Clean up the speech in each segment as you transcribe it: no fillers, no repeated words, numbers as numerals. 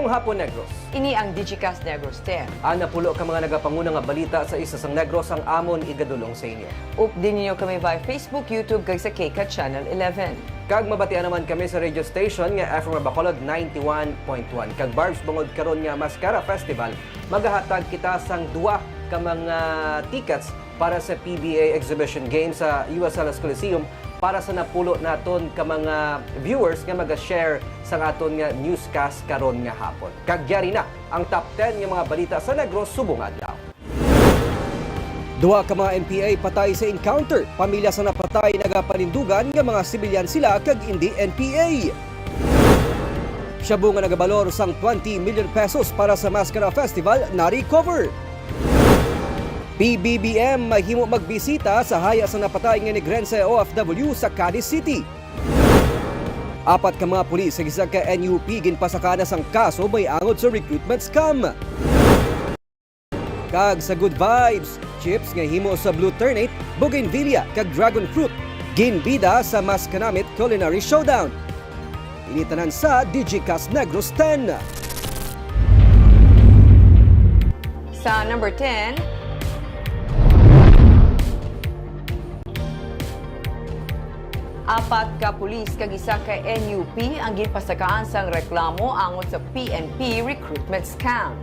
Mayong hapon, Negros. Ini ang Digicast Negros 10. Napulo ka mga nagapanguna nga balita sa isa sang Negros ang amon igadulong sa inyo. Updin niyo kami via Facebook, YouTube, kag sa KCAT Channel 11. Kag mabatian naman kami sa radio station nga FM Bacolod 91.1. Kag Barbs bungod karon nga Mascara Festival, maghahatag kita sang duwa ka mga tickets para sa PBA Exhibition Games sa USLS Coliseum para sa napulo naton ka mga viewers nga mag-share sa aton nga newscast karon nga hapon. Kagyari na ang top 10 nga mga balita sa Negros subong adlaw. Duha ka mga NPA patay sa encounter. Pamilya sa napatay nagapanindugan nga mga sibilyan sila kag hindi NPA. Shabu nga nagabalor sang 20 million pesos para sa Mascara Festival na recover. PBBM mahimo magbisita sa haya sa napatay nga Negrense OFW sa Cadiz City. Apat ka mga pulis sa gisag ka NUP ginpasakana sang kaso may angod sa recruitment scam. Kag sa good vibes, chips nga himo sa Blue Ternate, Bougainvillea kag Dragon Fruit ginbida sa Maskanamit Culinary Showdown. Initanan sa Digicast Negros 10. Sa number 10, apat ka pulis kag isa ka NUP ang ginpasakaan sang reklamo angon sa PNP recruitment scam.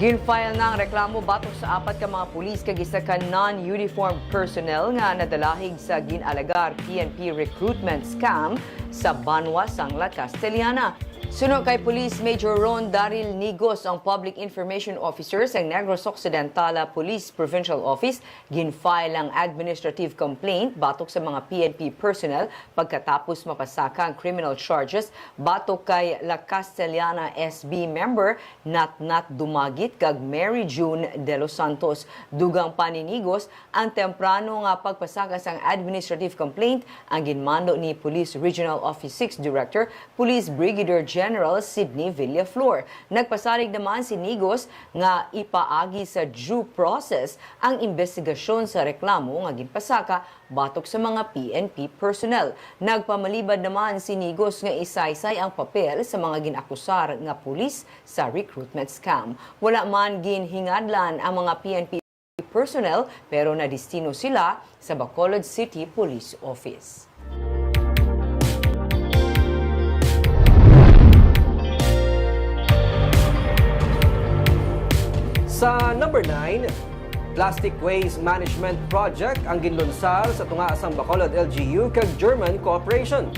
Ginfile na ang reklamo batok sa apat ka mga pulis kag isa ka non-uniformed personnel nga nadalahig sa ginalagar PNP recruitment scam sa Banwa, Sangla, Castellana. Suno kay Police Major Ron Daryl Nigos, ang Public Information Officer sa Negros Occidental Police Provincial Office, ginfile ang administrative complaint batok sa mga PNP personnel pagkatapos mapasaka ang criminal charges batok kay La Castellana SB member Natnat Dumagit kag Mary June De Los Santos. Dugang paninigos ang temprano nga pagpasaka sang administrative complaint ang ginmando ni Police Regional Office 6 Director Police Brigadier General Sidney Villaflor. Nagpasalig naman si Nigos nga ipaagi sa due process ang investigasyon sa reklamo nga ginpasaka batok sa mga PNP personnel. Nagpamalibad naman si Nigos nga isaysay ang papel sa mga ginakusar nga pulis sa recruitment scam. Wala man ginhingadlan ang mga PNP personnel pero nadistino sila sa Bacolod City Police Office. Sa number 9, Plastic Waste Management Project ang ginlunsar sa tunga sang Bacolod LGU kag German Cooperation.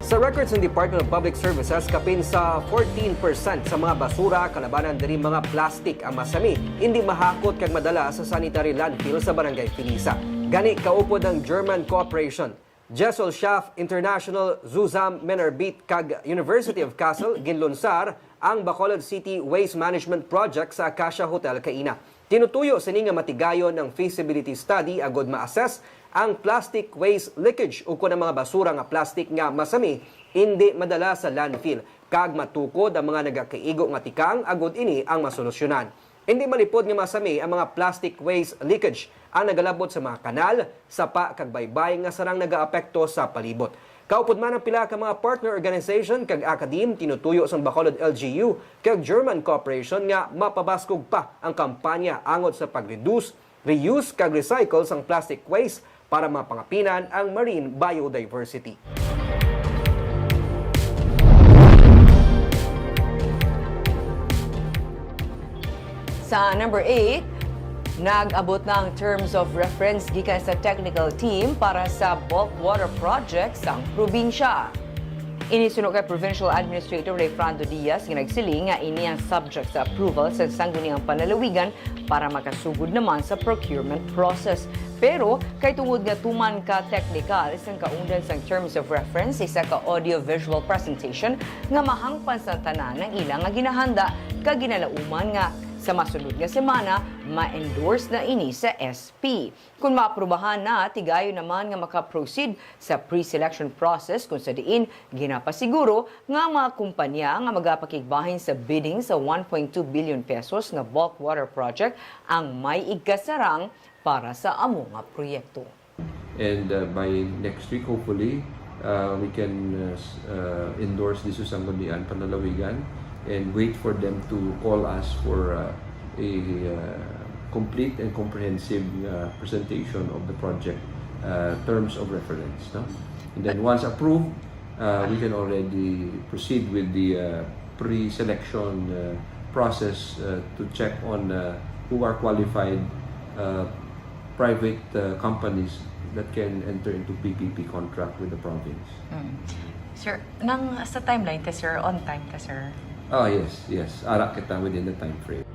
Sa records ng Department of Public Services, kapin sa 14% sa mga basura kalabanan diri mga plastic ang masami, hindi mahakot kag madala sa sanitary landfill sa Barangay Pilisa. Gani kaupod ng German Cooperation. Jessel Schaff International Zuzam Menerbit kag University of Kassel ginlunsar ang Bacolod City Waste Management Project sa Acacia Hotel Kaina. Tinutuyo sini nga matigayon ng feasibility study agod ma-assess ang plastic waste leakage o kung ang mga basura nga plastic nga masami hindi madala sa landfill kag matukod ang mga nagakaigo nga tikang agod ini ang masolusyonan. Hindi malipod nga masami ang mga plastic waste leakage ang nagalabot sa mga kanal, sapa kag baybay nga sarang nagaapekto sa palibot. Kaupod man ang pila ka mga partner organization kag akadim tinutuyo sa Bacolod LGU kag German Cooperation nga mapabaskog pa ang kampanya angot sa pag-reduce, reuse kag recycle sang plastic waste para mapangapinan ang marine biodiversity. Sa number 8, nag-abot na ang terms of reference gikan sa technical team para sa bulk water project sa probinsya. Inisunod kay Provincial Administrator Ray Frando Diaz nga nagsiling nga ini ang subject sa approval sa sangguniang panalawigan para makasugod naman sa procurement process. Pero kay tungod nga tuman ka technical isang kaundan sang terms of reference isa ka audio-visual presentation nga mahangpan sa tanan ng ilang nga ginahanda kag ginalauman nga sa masunod nga semana, ma-endorse na ini sa SP. Kung maaprubahan na, tigayo naman nga makaproceed sa pre-selection process kung sa diin, ginapasiguro nga mga kumpanya nga magapakigbahin sa bidding sa 1.2 billion pesos nga bulk water project ang may igkasarang para sa amo nga proyekto. And by next week, hopefully, we can endorse this sa Sangguniang Panalawigan and wait for them to call us for a complete and comprehensive presentation of the project terms of reference. No? And then once approved, we can already proceed with the pre-selection process to check on who are qualified private companies that can enter into PPP contract with the province. Sir, sa timeline ka, sir, on time ka, sir? Oh, yes. Ara kita within the time frame.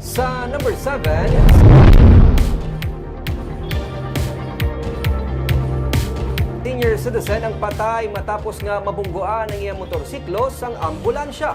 Sa number 7, senior citizen ang patay matapos nga mabunggoan ang iyang motorsiklo sang ambulansya.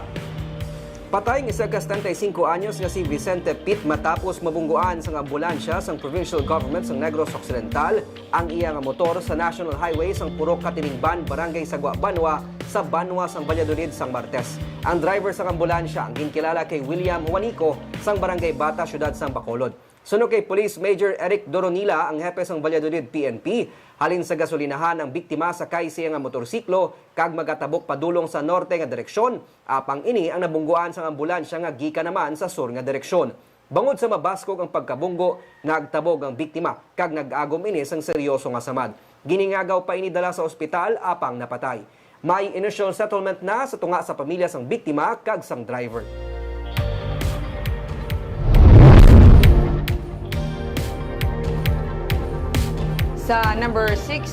Patay ng isa ka 75 anyos nga si Vicente Pitt matapos mabunggoan sang ambulansya sang provincial government sang Negros Occidental ang iyang motor sa National Highway sang Purok Katiningban, Barangay Sagwa, Banwa sa Banwa sang Valladolid sang Martes. Ang driver sang ambulansya ang ginkilala kay William Juanico sang Barangay Bata, Syudad sang Bacolod. Suno kay Police Major Eric Doronila, ang hepe sang Valladolid PNP, halin sa gasolinahan ang biktima sakay siya nga motorsiklo kag magatabok padulong sa norte nga direksyon. Apang ini ang nabungguan sang ambulansya nga gikan naman sa sur nga direksyon. Bangod sa mabaskog ang pagkabunggo, nagtabog ang biktima kag nag-agom ini sang seryoso nga samad. Giningagaw pa ini dala sa ospital apang napatay. May initial settlement na sa tunga sa pamilya sang biktima kag sang driver. Sa number 6,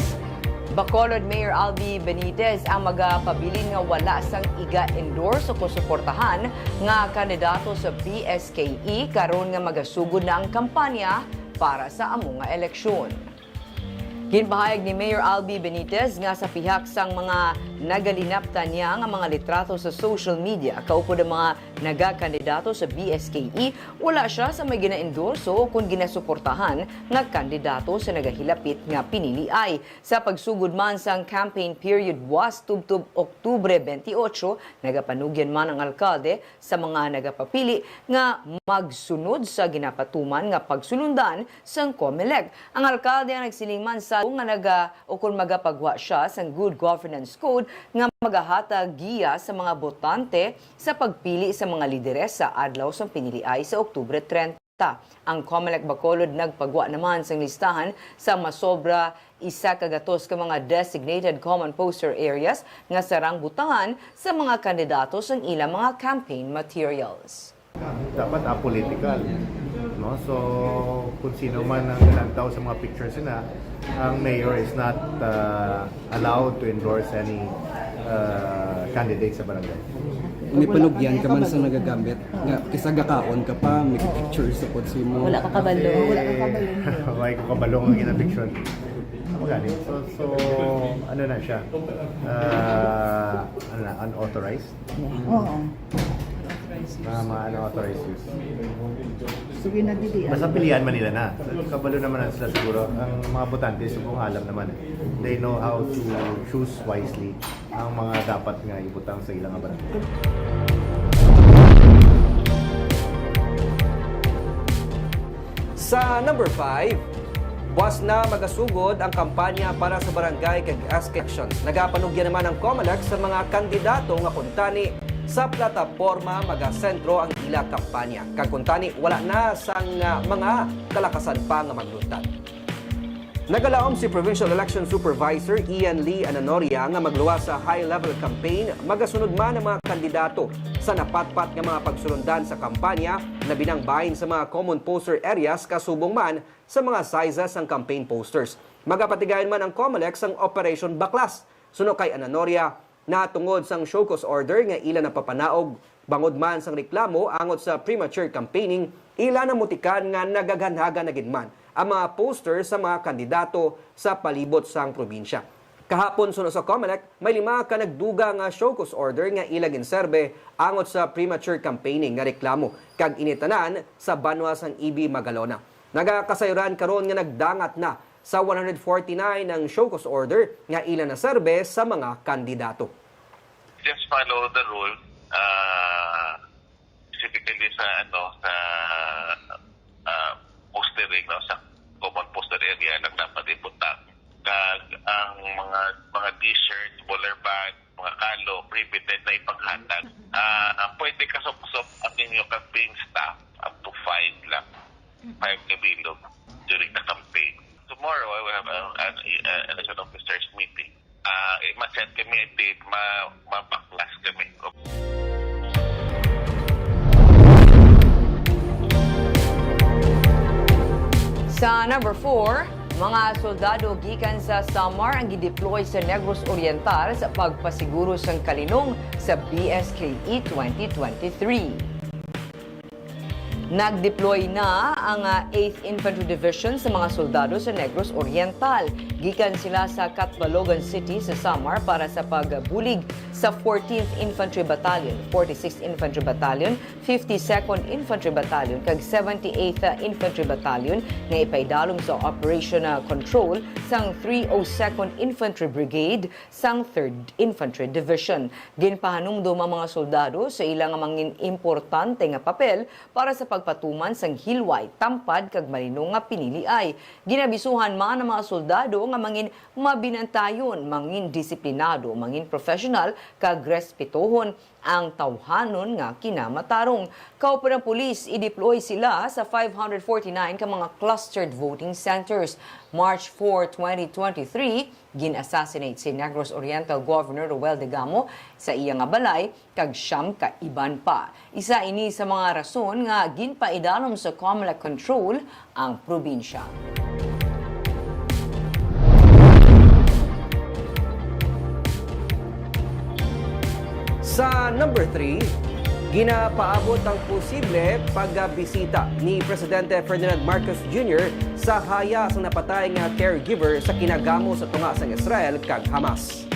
Bacolod Mayor Albi Benitez ang magapabilin nga wala sang iga-endorse o kusuportahan nga kandidato sa PSKE karon nga magasugod na ang kampanya para sa amo nga eleksyon. Ginpahayag ni Mayor Albi Benitez nga sa pihak sang mga nagalinaptan niya nga mga litrato sa social media kaupod ang mga nagakandidato sa BSKE, wala siya sa may gina-endorso o kung ginasuportahan nga kandidato sa nagahilapit nga piniliay. Sa pagsugod man sang campaign period was tubtub Oktubre 28, nagapanugyan man ang alkalde sa mga nagapapili nga magsunod sa ginapatuman nga pagsulundan sang COMELEC. Ang alkalde ang nagsiling man sa nga kung magapagwa siya sang Good Governance Code nga magahatag giya sa mga botante sa pagpili sa mga lideres sa adlaw sa piniliay sa Oktubre 30. Ang COMELEC Bacolod nagpagwa naman sang listahan sa masobra 100 ka mga designated common poster areas nga sarang butangan sa mga kandidato sang ilang mga campaign materials. Dapat apolitical, no? So kung sino man ang nagtaw sa mga pictures na, ang mayor is not allowed to endorse any candidate sa barangay. May panugyan ka man sa nagagamit nga kisagakaon ka pa, may pictures sa kotse mo. Wala ka kabalo. May kabalong ang ina-picture. Magaling. So ano na siya? Unauthorized? Oo. Unauthorized use. So, ginagdidian. Basta pilihan man nila na. Kabalo naman sila siguro. Ang mga botante, subong alam naman. They know how to choose wisely ang mga dapat nga ibutang sa ilang barangay. Sa number 5, buwas na magasugod ang kampanya para sa barangay kag elections. Nagapanugyan naman ang COMELEC sa mga kandidato nga kuntani sa plataporma magasentro ang ila kampanya. Kakuntani wala na sang mga kalakasan pa nga magluntad. Nagalaom si Provincial Election Supervisor Ian Lee Ananoria nga magluwas sa high-level campaign, magasunod man ang mga kandidato sa napatpat nga mga pagsulundan sa kampanya na binangbahin sa mga common poster areas kasubong man sa mga sizes ng campaign posters. Magapatigayon man ang COMELEC sang Operation Baklas. Suno kay Ananoria, na tungod sang show cause order nga ila napapanaog bangod man sang reklamo angot sa premature campaigning, ila na mutikan nga nagaganhaga na ginman ang mga poster sa mga kandidato sa palibot sang probinsya. Kahapon suno sa COMELEC, may 5 ka nagduga nga show cause order nga ila ginserbe angot sa premature campaigning nga reklamo kag initanan sa Banwa sang EB Magalona. Nagakasayuran karon nga nagdangat na sa 149 ang show cause order nga ilan na serbe sa mga kandidato. Just follow the rule, specifically sa postering, no, sa common poster area lang dapat iputang. Kag ang mga t-shirt, baller bag, mga kalo, prohibited na ipaghatag campaign staff up to 5 lang. 5 kabilog during the campaign. Tomorrow, I will have an election officers meeting. Ma-set kami a date, mabaklas kami. Sa number 4, mga soldado gikan sa Samar ang gideploy sa Negros Oriental sa pagpasiguro sang kalinong sa BSKE 2023. Nag-deploy na ang 8th Infantry Division sa mga soldado sa Negros Oriental. Gikan sila sa Catbalogan City sa Samar para sa pagbulig sa 14th Infantry Battalion, 46th Infantry Battalion, 52nd Infantry Battalion kag 78th Infantry Battalion nga ipaidalom sa Operation Control sang 302nd Infantry Brigade sang 3rd Infantry Division. Ginpahanumdum ang mga soldado sa ilang mangin importante nga papel para sa pagpatuman sang hilway, tampad kag malino nga piniliay. Ginabisuhan man ang mga soldado nga mangin mabinantayon, mangin disiplinado, mangin professional kag respetohon ang tawhanon nga kinamatarong. Kaupan ng pulis, i-deploy sila sa 549 ka mga clustered voting centers. March 4, 2023, gin-assassinate si Negros Oriental Governor Roel Degamo sa iya nga balay kag siyam ka iban pa. Isa ini sa mga rason nga ginpaidalom sa COMELEC control ang probinsya. Sa number 3, ginapaabot ang posible pagbisita ni Presidente Ferdinand Marcos Jr. sa haya sa napatay nga caregiver sa kinagamo sa tunga sang Israel kag Hamas.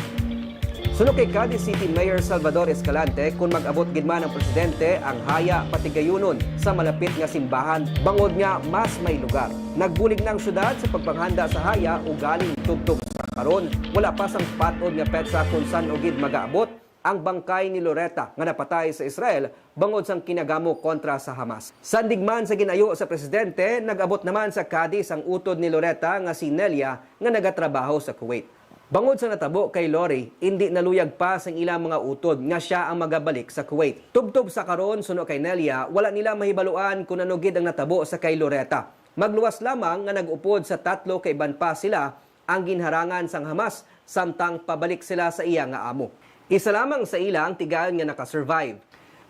Suno kay Cadiz City Mayor Salvador Escalante kung mag-abot gid man ang presidente ang haya patigayunon sa malapit nga simbahan bangod nga mas may lugar. Nagbulig na ang syudad sa pagpanghanda sa haya ug galing tugtog sa karon wala pa sang patod nga petsa kung saan ugid mag-aabot ang bangkay ni Loretta nga napatay sa Israel bangod sang kinagamo kontra sa Hamas. Sandigman sa ginayo sa presidente, nag-abot naman sa Cadiz ang utod ni Loretta nga si Nelia nga nagatrabaho sa Kuwait. Bangod sa natabo kay Lori, hindi naluyag pa sa ilang mga utod nga siya ang magabalik sa Kuwait. Tubtob sa karon suno kay Nelia, wala nila mahibaluan kung anugid ang natabo sa kay Loretta. Magluwas lamang nga nag-upod sa 3 ka iban pa sila ang ginharangan sang Hamas samtang pabalik sila sa iya nga amo. Isa lamang sa ilang tigaan nga nakasurvive.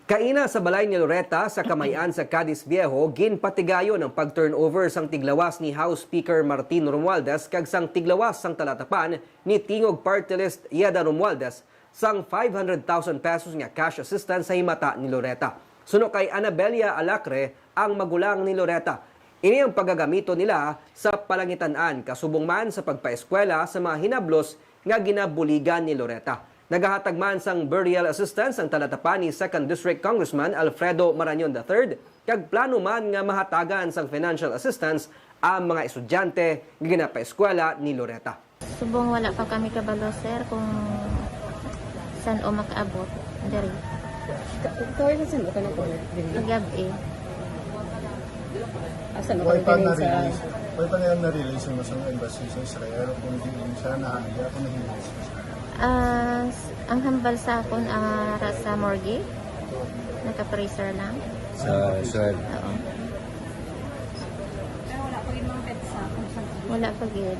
Kaina sa balay ni Loretta sa Kamayan sa Cadiz Viejo, ginpatigayon ang pag-turnover sang tiglawas ni House Speaker Martin Romualdez kag sang tiglawas sang talatapan ni Tingog Party List Yeda Romualdez sang 500,000 pesos nga cash assistance sa himata ni Loretta. Suno kay Anabelia Alacre ang magulang ni Loretta. Ini ang pagagamito nila sa palangitan-an kasubong man sa pagpaeskwela sa mga hinablos nga ginabuligan ni Loretta. Nagahatag man sang burial assistance ang talatapan ni 2nd District Congressman Alfredo Marañon III kag plano man nga mahatagan sang financial assistance ang mga estudyante nga ginapaeskwela ni Loretta. Subong wala pa kami kabalo, sir, kung saan o makaabot. Dari. Kawai sa sino ka na po? Pagabi. Asan Why pa nga na-release yung masang embassy sa Israel kung hindi siya nahaya kung na-release siya? Ang hambal sa akon sa morgue. Naka-freezer lang. Sa Israel? Oo. Wala pa gid.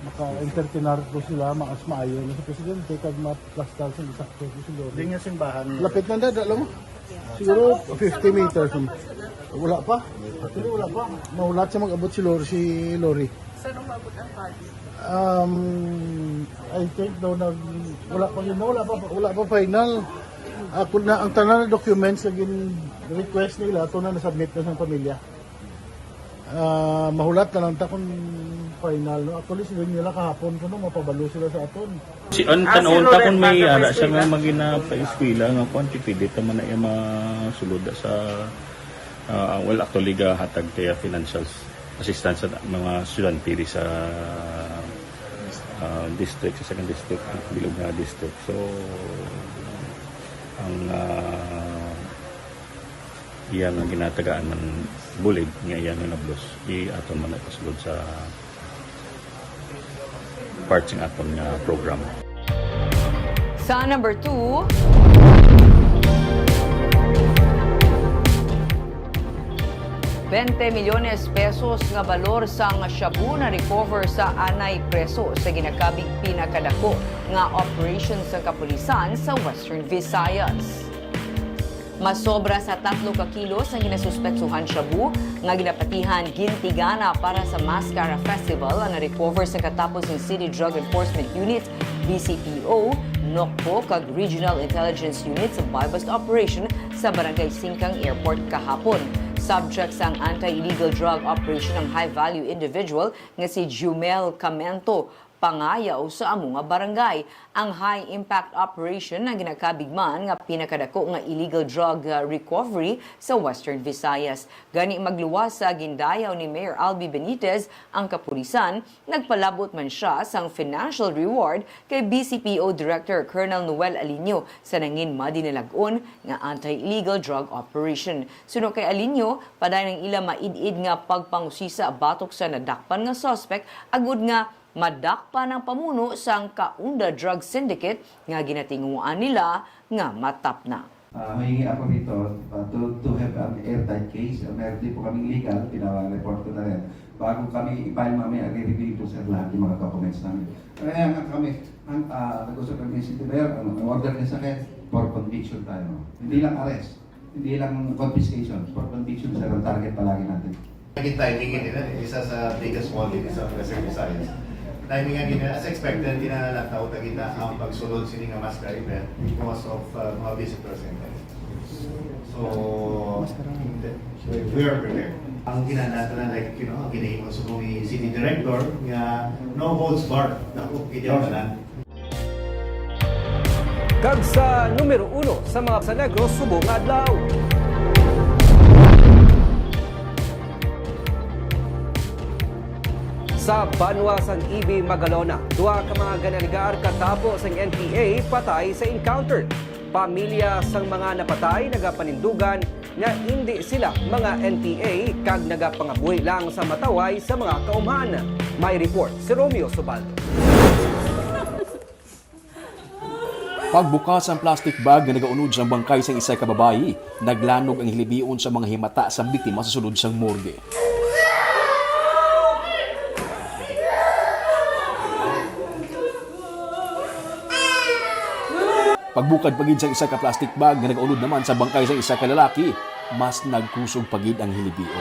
Maka-entertainar ko sila, maas maayo na sa presidente, kag maplastal sa isakto ko si Lori. Hindi nga simbahan. Lapit na dada, alam mo? Siguro 50 meters. Wala pa. Actually, wala pa. Mahulat siya mag-abot si Lori. Saan umabot ang party? I think daw wala pa final. Kung na ang tanan na documents na request nila, ito na nasubmit na sa pamilya. Mahulat na lang ta kung final. No? Actually, sila nila kahapon ko mapabalo sila sa aton. Si tanon ta kung may ara siya nga magina pa eskwela nga quantity dito man ay masulod sa actually hatag kaya financial assistance sa mga estudyante sa district, sa 2nd district, bilog na district. So, ang iyan ang ginatagaan ng bulig, nga iyan ang nablos, i-aton man ipasulod sa parts ng aton nga program. Sa number 2, 20 milyones pesos nga balor sang shabu na recover sa anay preso sa ginakabig pinakadako nga operation sa kapulisan sa Western Visayas. Masobra sa 3 ka kilos ang ginasuspetsuhan shabu nga ginapatihan gintigana para sa Mascara Festival ang na-recover sa katapos ng City Drug Enforcement Unit, BCPO, NOCPO kag Regional Intelligence Unit sa buy-bust operation sa Barangay Singkang Airport kahapon. Subject sa anti-illegal drug operation ng high-value individual nga si Jumel Camento, pangayaw sa among nga barangay. Ang high-impact operation na ginakabigman nga pinakadako nga illegal drug recovery sa Western Visayas. Gani magluwas sa gindayaw ni Mayor Albi Benitez ang kapulisan, nagpalabot man siya sang financial reward kay BCPO Director Colonel Noel Alinio sa nangin madinilag-on nga anti-illegal drug operation. Suno kay Alinio, paday ng ila maid-id nga pagpangusisa batok sa nadakpan nga suspect agud nga madakpan ang pamuno sang Kaunda Drug Syndicate nga ginatinguan nila nga matap na. Mahingi ako dito to have an airtight case. Meron din po kaming legal, pinaka-report ko na rin. Bago kami i-file mamaya, i-review po sa lahat yung mga documents namin. Kaya nga kami, nag-usap kami si Tiber, ang order niya sa akin, for conviction tayo. Hindi lang arrest, hindi lang confiscation, for conviction sir ang target palagi natin. Naging timing nila, isa sa biggest mall din sa Western Visayas. Timing nga nila, as expected, tinalataw na kita ang pagsulod sini nga Mascara event because of mga visitors and so, we are prepared. Ang ginanata na like, ang ginahimon sa mga city director nga no holds barred na upidyawanan. Kag sa numero 1 sa mga sa Negros, subong adlaw. Sa Banwasan EB Magalona, 2 ka mga ganaligar katapos ang NPA patay sa encounter. Pamilya sang mga napatay nagapanindugan nga hindi sila mga NPA kag nagapangabuhi lang sa mataway sa mga kaumhan. May report si Romeo Subaldo. Pagbukas ang plastic bag na nagaunod sa bangkay sang isa ka babayi, naglanog ang hilibion sa mga himata sa biktima sa sulod sang morgue. Pagbukad pagid sa isa ka plastic bag na nagaunod naman sa bangkay sa isa ka lalaki, mas nagkusog pagid ang hilibion.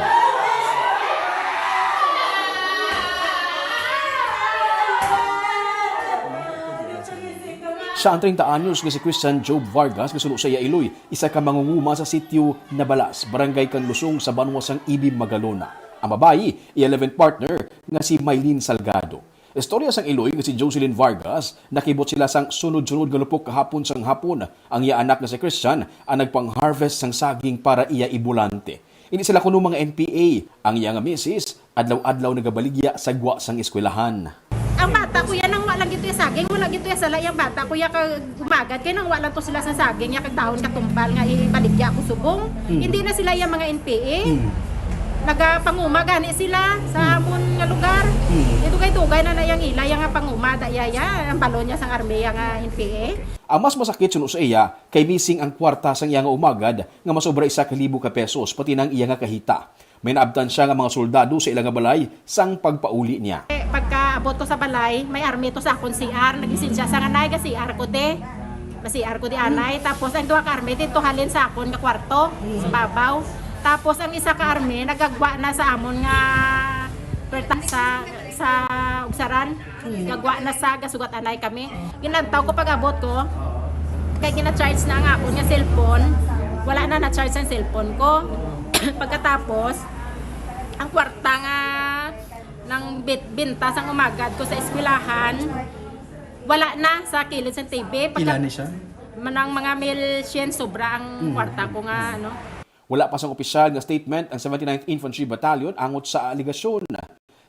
Sa 30 anyos nga si Christian Job Vargas kasulo sa Iloy, isa ka mangunguma sa sitio Nabalas, barangay Kanlusong sa Banwasang Ibi, Magalona. Ang babayi, i-11 partner nga si Maylene Salgado. Istorya sang Iloy nga si Jocelyn Vargas, nakibot sila sang sunod-sunod nga lupok kahapon sang hapon. Ang iya anak nga si Christian ang nagpang-harvest sang saging para iya ibulante. Hindi sila kuno mga NPA. Ang iya nga misis, adlaw-adlaw nagabaligya sa gwa sang eskwelahan. Ang bata ko yan ang walang gito yung saging, wala gito yung sala yung bata ko yan gumagad, kaya nang walang to sila sa saging, yung dahon katumbal nga ibaligya ko subong. Hindi na sila yung mga NPA. Nagapanguma gani sila sa amon nga lugar. Itugay-tugay na yung ila yung panguma dayaya ang balon niya sang armeya nga NPA. Ang mas masakit suno sa iya kay missing ang kwarta sang iya nga umagad nga masobra 1,000 ka pesos pati nang iya nga kahita. May naabtan siya nga mga soldado sa ilang balay sang pagpauli niya. Pagkaabot to sa balay, may army to sa akon CR, nagisin siya sa anay ka CR ko de. CR ko di anay, tapos ang duha ka army dito halin sa akon nga kwarto sa babaw. Tapos ang isa ka army nagagwa na sa amon nga perta sa ugsaran. Gagwa na sa gasugat anay kami. Ginantaw ko pag-abot ko, kay gina-charge na ang akon nga cellphone. Wala na na-charge ang cellphone ko. Pagkatapos, ang kwarta nga ng binta sang umagad ko sa eskwelahan, wala na sa kilid sa TV. Ilan siya? Manang mga 1,100 sobra ang kwarta ko nga ano. Wala pa sang opisyal nga statement ang 79th Infantry Battalion angot sa aligasyon.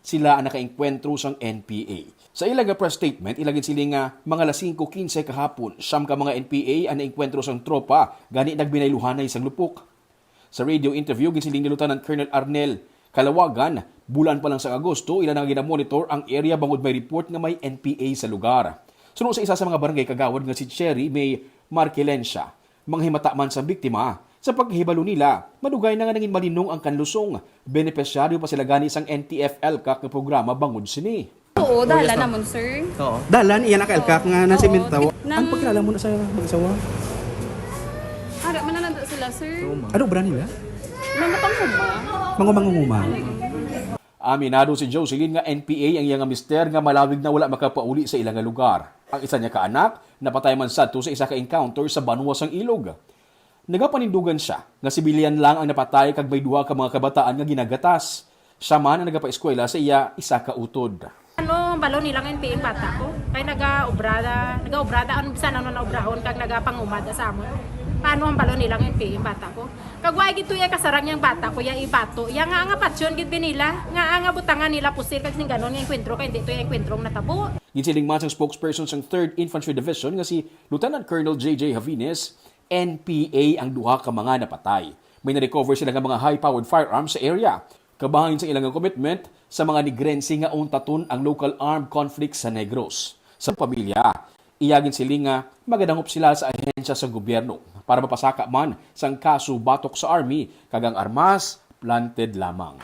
Sila ang nakaengkwentro sang NPA. Sa ilang press statement, ilagin sila nga mga 5:15 kahapon, siyam ka mga NPA ang naengkwentro sang tropa, gani nagbinayluhanay sang lupok. Sa radio interview, ginsiling ni Lieutenant Colonel Arnel Kalawagan, bulan pa lang sa Agosto, ilan ang ginamonitor ang area bangod may report nga may NPA sa lugar. Sunod sa isa sa mga barangay kagawad nga si Cherry May Marquelencia, manghimata man sa biktima, Sa paghibalo nila, madugay na nga naging malinong ang kanlusong. Benepisyaryo pa sila gani isang NTF-L kak na programa bangod sini. Oo, dala naman, sir. Oo. Dalan, iyan naka-LCAC nga na simentaw. Ang pagkilala mo na sa mag-asawa? Ara, manananda sila, sir. Ano ba nila? Mga panghuma. Mga mangunguma. Aminado si Jocelyn nga NPA ang iyang mister nga malawig na wala makapauli sa ilang lugar. Ang isa niya kaanak, napatay man sadto sa isa ka encounter sa Banwas ang Ilog. Nagapanindugan siya nga sibilyan lang ang napatay kag may duha ka mga kabataan nga ginagatas. Siya man ang nagapa-eskwela sa iya isa ka utod. Ano, balo nilang NPA yung bata ko. Kaya nag-obrada, ano sana na-obrahon kag nagapangumada sa amon. Paano ang balo nilang NPA yung bata ko? Kagway gito ya kasarang yung bata ko, ya ibato. Ya nga patsyon gid binila, nga butangan nila pusil kag sing ganon nga enkwentro kay hindi to yung enkwentro natabo. Ginsiling man sang spokesperson sang 3rd Infantry Division nga si Lieutenant Colonel J.J. Javines, NPA ang duha ka mga napatay. May na-recover sila nga mga high-powered firearms sa area. Kabahin sa ilang commitment sa mga nigrense nga untaton ang local armed conflict sa Negros. Sa pamilya, iyagin sila nga magadangop sila sa ahensya sa gobyerno para mapasaka man sang kaso batok sa army kagang armas planted lamang.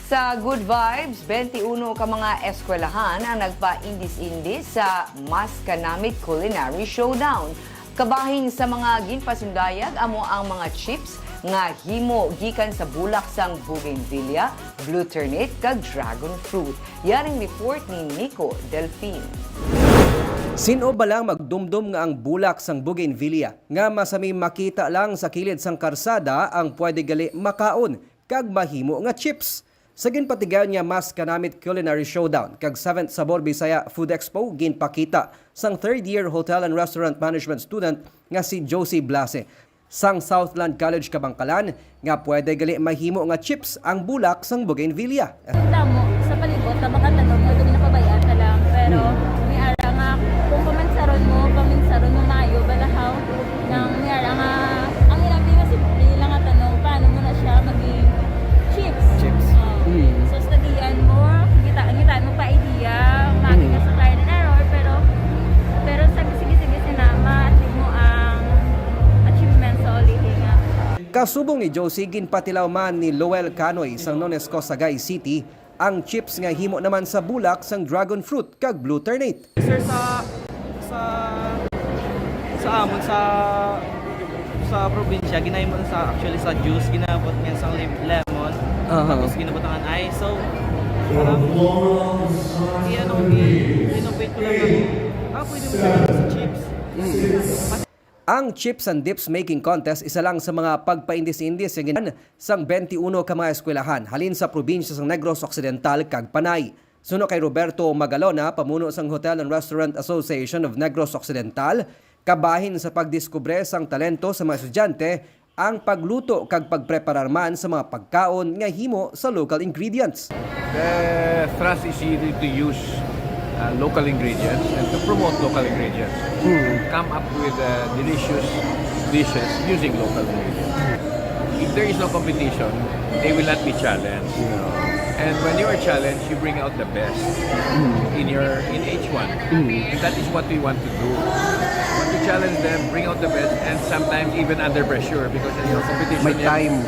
Sa Good Vibes, 21 ka mga eskwelahan ang nagpa-indis-indis sa Mas Kanamit Culinary Showdown. Kabahin sa mga ginpasundayag amo ang mga chips nga himo gikan sa bulak sang bougainvillea, blue ternate kag dragon fruit. Yaring report ni Nico Delfin. Sino ba lang magdumdum nga ang bulak sang bougainvillea nga masami makita lang sa kilid sang karsada ang pwede gali makaon kag mahimo nga chips. Sa ginpatigayon niya Mas Kanamit Culinary Showdown kag 7th Sabor Bisaya Food Expo ginpakita sang 3rd year hotel and restaurant management student nga si Josie Blase sang Southland College Kabangkalan nga pwede gali mahimo nga chips ang bulak sang bougainvillea. Damo sa palibot ta baka tanong mo dumi na pabayaan ta lang pero may ara nga kung paminsaron mo mayo balahaw nang may ara nga ang ilang nga simple lang nga tanong paano mo na siya maging chips. So studian mo, kita mo pa idea, magi ka sa trial and error pero sige sinama at mo ang achievement sa ulitin nga. Kasubong ni Josie ginpatilaw man ni Lowell Canoy sang Nonesco Sagay City ang chips nga himo naman sa bulak sang dragon fruit kag blue ternate. Sir, sa amon sa probinsya ginahimo actually sa juice ginabot niya sa lemon tapos ginabot ang ice so innovate ko lang pwede mo sa chips. Ang Chips and Dips Making Contest isa lang sa mga pagpaindis-indis sang 21 ka mga eskwelahan halin sa probinsya sang Negros Occidental kag Panay. Suno kay Roberto Magalona, pamuno sang Hotel and Restaurant Association of Negros Occidental, kabahin sa pagdiskubre sang talento sa mga estudyante ang pagluto kag pagpreparar man sa mga pagkaon nga himo sa local ingredients. The thrust is really to use local ingredients and to promote local ingredients. Come up with delicious dishes using local ingredients. If there is no competition, they will not be challenged. And when you are challenged, you bring out the best in each one. And that is what we want to do. We want to challenge them, bring out the best, and sometimes even under pressure because competition May time.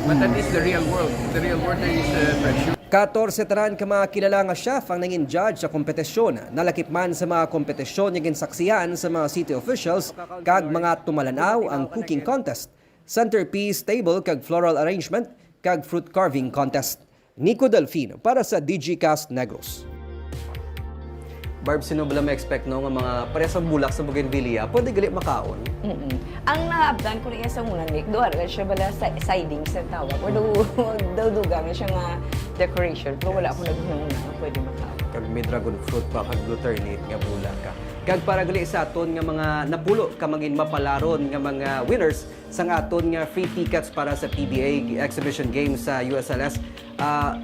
But that is the real world. In the real world, there is pressure. 14 taran ka mga kilala nga chef ang nanging judge sa kompetisyon. Nalakip man sa mga kompetisyon nga ginsaksiyan sa mga city officials kag mga tumalanaw ang cooking contest, centerpiece table kag floral arrangement kag fruit carving contest. Nico Delfino para sa DigiCast Negros. Barb, sino ba may expect no nga mga pare sa bulak sa bougainvillea pwede gali makaon? Ang naabdan ko rin sa muna, Nick, doon siya bala sa siding sa tawag. Or daw dugang siya nga decoration. Pero wala akong nagpunang na pwede makaon. Kag may dragon fruit pa, kag blue ternate nga bulak ka. Kag para gali sa aton nga mga napulo ka maging mapalaron nga mga winners sang aton nga free tickets para sa PBA Exhibition Games sa USLS.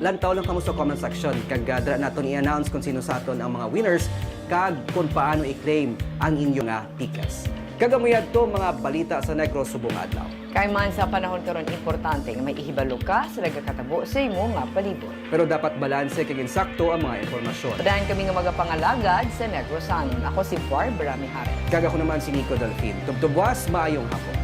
Lantaw lang kamo sa comment section kag dra naton i-announce kung sino sa aton ang mga winners kag kung paano i-claim ang inyong tickets. Kagamuyad to mga balita sa Negros subong adlaw. Kay man sa panahon karon importante nga may ihibalo ka sa nagakatabo sa imo nga palibot. Pero dapat balanse kag insakto ang mga impormasyon. Padayon kami nga magapangalagad sa Negrosanon. Ako si Barbara Mijares. Kag ako naman si Nico Delfin. Tubtubwas, maayong hapon.